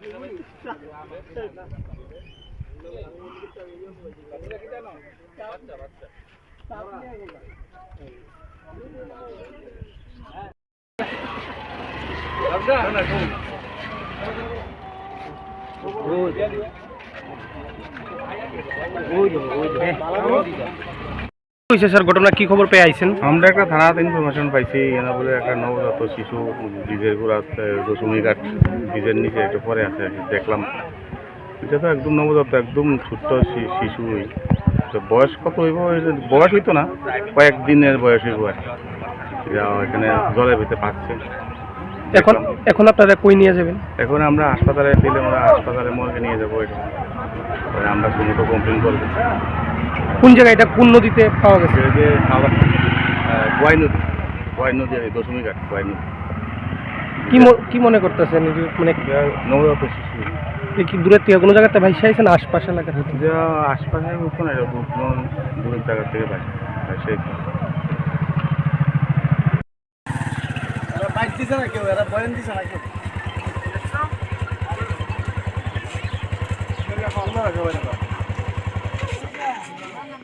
Sir ঘটনা কি খবর পেয়ে আইছেন? আমরা একটা থানাতে ইনফরমেশন পাইছি এনা বলে একটা নবজাত শিশু ব্রিজের গোড়াতে দশমী ঘাট ব্রিজের নিচে একটু পরে আছে দেখলাম। এটা তো একদম নবজাত একদম ছোট্ট শিশুই, তো বয়স কত হইব? বয়স হইতো না, কয়েকদিনের বয়স হইব আর এখানে জলের ভিতরে পাচ্ছে। এখন এখন আপনারা কই নিয়ে যাবেন? এখন আমরা হাসপাতালে দিলে আমরা হাসপাতালে মর্গে নিয়ে যাবো। এটা আমরা কোনো তো কমপ্লেন করবো। কোন জায়গায় এটা, কোন নদীতে পাওয়া গেছে? যে গোয়াই নদী আর দশমী ঘাট গোয়াই নদী। কি মনে করতেছেন মানে নবজাত শিশু? কি দূরের থেকে কোনো জায়গাতে ভাইসে আইছেন? আশপাশ এলাকা থেকে? আশপাশে উঠতো না, দূরের জায়গা থেকে ভাইসে। বাইক দিছে না কেউ, এরা বয়ান দিছে না কেউ।